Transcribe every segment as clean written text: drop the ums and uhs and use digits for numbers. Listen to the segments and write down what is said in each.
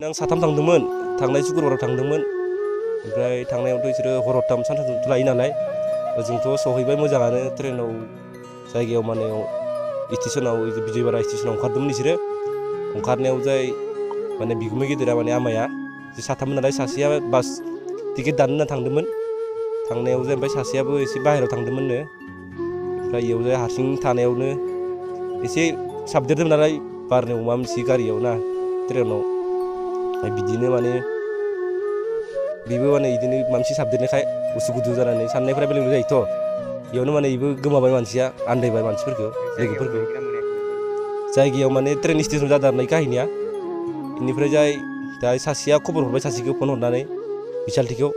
आं साथाम थांदोंमोन थांनाय शुक्रबाराव थांदोंमोन ओमफ्राय थांनायावथ' बिसोरो हर हरथाम सानथामथ' लायो नालाय ओजोंथ' सहैबाय मोजाङानो ट्रेनाव जायगायाव माने स्टेसनाव बिजयवाड़ा स्टेसनाव ओंखारदोंमोन बिसोरो ओंखारनायाव जाय माने बिगुमै गेदेरा माने आमाया जे साथाममोन नालाय सासेया बास टिकेट दाननो होनना थांदोंमोन थांनायाव जाय ओमफ्राय सासेयाबो एसे बाहेरायाव थांदोंमोननो ओमफ्राय इयाव जाय हारसिं थानायावनो एसे साबदेरदोंमोन नालाय बारनो अमा मोनसे गारियाव ना ट्रेनाव बिदिनो माने बेबो माने बिदिनो माबा मोनसे साबदेरनायखाय उसुखुथु जानानै साननायफोरा बेलेग बेलेग जायोथ' बेयावनो माने बेबो गोमाबाय मानसिया आन्दायबाय मानसिफोरखौ लोगोफोरखौ जायगायाव माने ट्रेन स्टेसन जादों आरो काहिनिया बेनिफ्राय जाय दा सासेया खबर हरबाय सासेखौ फन हरनानै बिसालथिखौ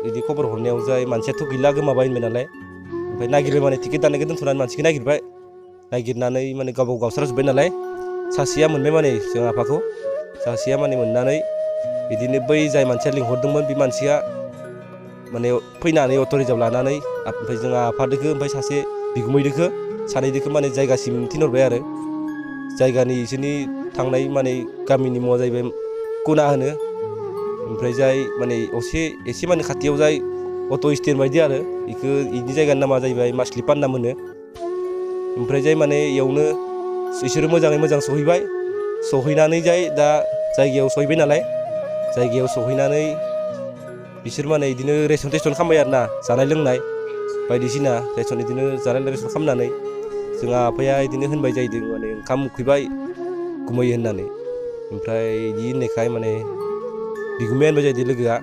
बिदि खबर हरनायाव जाय मानसियाथ' गैला गोमाबाय होनबाय नालाय ओमफ्राय नागिरबाय माने टिकेट दाननायखौ दोनथ'नानै मानसिखौ नागिरनानै माने गावबा गाव गावस्राजोब्बाय नालाय सासेया मोनबाय माने जों आफाखौ सासेया माने मोननानै बिदिनो बै जाय मानसिया लिंहरदोंमोन बे मानसिया माने फैनानै अट' रिजार्भ लानानै ओमफ्राय जोंहा आफादोखो ओमफ्राय सासे बिगुमैदोखो सानैदोखो माने जायगासिम थिनहरबाय आरो जायगानि इसोरनि थांनाय माने गामिनि मुङा जाहैबाय कुना होनो ओमफ्राय जाय माने एसे माने खाथियाव जाय अट' स्टेन्ड बायदि आरो बेखौ इनि जायगानि नामा जाहैबाय मासलिपान नाम होनो ओमफ्राय जाय माने इयावनो बिसोरो मोजाङै मोजां सहैबाय सहैनानै जाय दा जायगायाव सहैबाय नालाय जायगायाव सहैनानै बिसोर माने बिदिनो रेसन टेसन खालामबाय आरो ना जानाय लोंनाय बायदिसिना रेसन बिदिनो जानाय लोंनाय रेसन खालामनानै जोंहा आफाया बिदिनो होनबाय जाहैदों माने ओंखाम उखैबाय गुमैयो होननानै ओमफ्राय बिदि होननायखाय माने बिगुमाया होनबाय जाहैदों लोगोआ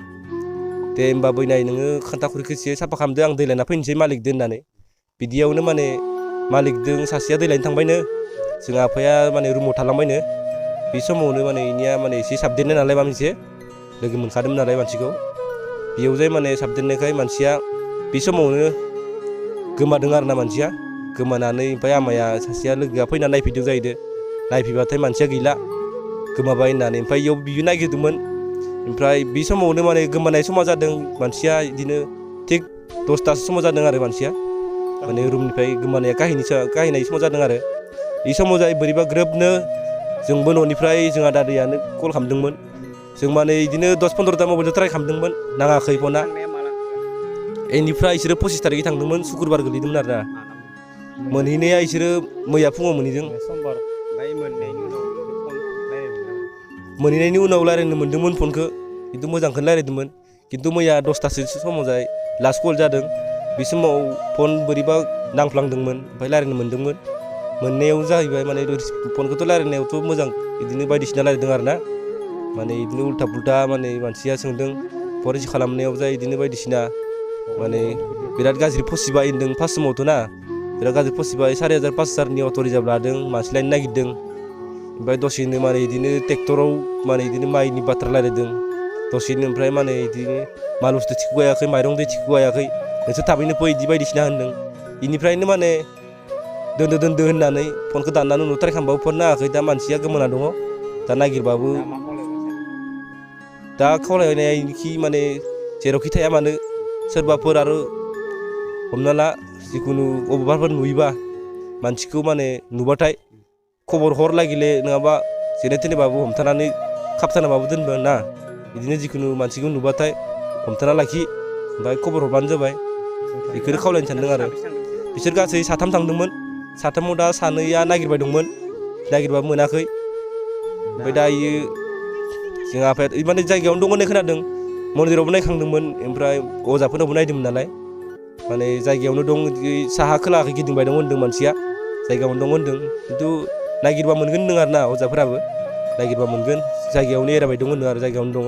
दे होमबा बैनाय नोङो खान्थाखुरिखौ एसे साफा खालामदो आं दै लायना फैनोसै मालिकदो होननानै बिदियावनो माने मालिकदों सासेया दै लायनो थांबायनो जोंहा आफाया माने रुमाव थालांबायनो बे समावनो माने इनिया माने एसे साबदेरनाय नालाय माबा मोनसे लोगो मोनखादोंमोन नालाय मानसिखौ बेयाव जाय माने साबदेरनायखाय मानसिया बे समावनो गोमादों आरो ना मानसिया गोमानानै ओमफ्राय आमाया सासेया लोगोआ फैना नायफैदों जाहैदों नायफैबाथाय मानसिया गैला गोमाबाय होननानै ओमफ्राय इयाव बियो नागिरदोंमोन ओमफ्राय बे समावनो माने गोमानाय समा जादों मानसिया बिदिनो थिग 10थासो समाव जादों आरो मानसिया माने रुमनिफ्राय गोमानाया काहिनाय समाव जादों आरो बे समाव जाय बोरैबा ग्रोबनो जोंबो न'निफ्राय जोंहा दादैयानो कल खालामदोंमोन जों माने बिदिनो 10-15ता मबाइलजों ट्राइ खालामदोंमोन नाङाखै फना बेनिफ्राय बिसोरो 25 थारिखै थांदोंमोन शुक्रबार गोलैदोंमोन आरो ना मोनहैनाया बिसोरो मैया फुङाव मोनहैदों मोनहैनायनि उनाव रायज्लायनो मोन्दोंमोन फनखौ खिन्थु मोजांखौनो रायज्लायदोंमोन खिन्थु मैया 10थासो समाव जाय लास्ट कल जादों बे समाव फन बोरैबा नांफ्लांदोंमोन ओमफ्राय रायज्लायनो मोन्दोंमोन मोननायाव जाहैबाय माने फनखौथ' रायज्लायनायावथ' मोजां बिदिनो बायदिसिना रायज्लायदों आरो ना माने बिदिनो उल्था पुल्था माने मानसिया सोंदों फन रिसिभ खालामनायाव जाय बिदिनो बायदिसिना माने बिराद गाज्रि फसिबाय होनदों फार्स्ट समावथ' ना बिराद गाज्रि फसिबाय 4,500-5,000नि अट' रिजार्भ लादों मानसि लायनो नागिरदों ओमफ्राय दसेनो माने बिदिनो ट्रेक्टराव माने बिदिनो माइनि बाथ्रा रायज्लायदों दसेनो ओमफ्राय माने बिदिनो माल बुस्थु थिखो हायाखै माइरं दै थिखो हायाखै नोंसोर थाबैनो फै बिदि बायदिसिना होनदों बेनिफ्रायनो माने दोनदो होननानै फनखौ दाननानै उनाव ट्राइ खालामबाबो फन नाङाखै दा मानसिया गोमाना दङ दा नागिरबाबो दा खावलायनायखि माने जेरावखि थाया मानो सोरबाफोर आरो हमना ला जिखुनु अबेबाफोर नुयोबा मानसिखौ माने नुबाथाय खबर हर लागिले नङाबा जेने थेनेबाबो हमथानानै खाबथानाबाबो दोनबो ना बिदिनो जिखुनु मानसिखौ नुबाथाय हमथाना लाखि ओमफ्राय खबर हरबानो जाबाय बेखौनो खावलायनो सानदों आरो बिसोर गासै 3 थांदोंमोन 3आव दा 2आ नागिरबाय दंमोन नागिरबाबो मोनाखै ओमफ्राय दा इयो जोंहा आफाया माने जायगायावनो दं होननाय खोनादों मन्दिरावबो नायखांदोंमोन ओमफ्राय अजाफोरनावबो नायदोंमोन नालाय माने जायगायावनो दं साहा खोलाखै गिदिंबाय दं होनदों मानसिया जायगायावनो दं होनदों खिन्थु नागिरबा मोनगोन होनदों आरो ना अजाफोराबो नागिरबा मोनगोन जायगायावनो एरायबाय दं होनदों आरो जायगायावनो दङ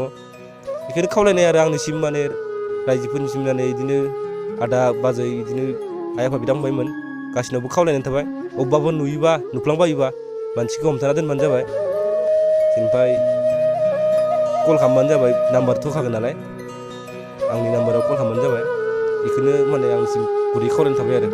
बेखौनो खावलायनाय आरो आंनिसिम माने रायजोफोरनिसिम माने बिदिनो आदा बाजै बिदिनो आइ आफा बिदा फंबायमोन गासिनावबो खावलायनाय थाबाय अबेबाफोर नुयोबा नुफ्लांबायोबा मानसिखौ हमथाना दोनबानो जाबाय ओमफ्राय कल खालामबानो जाबाय नाम्बारथ' होखागोन नालाय आंनि नाम्बाराव कल खालामबानो जाबाय बेखौनो माने आंनिसिम गुरै खावलायनाय थाबाय आरो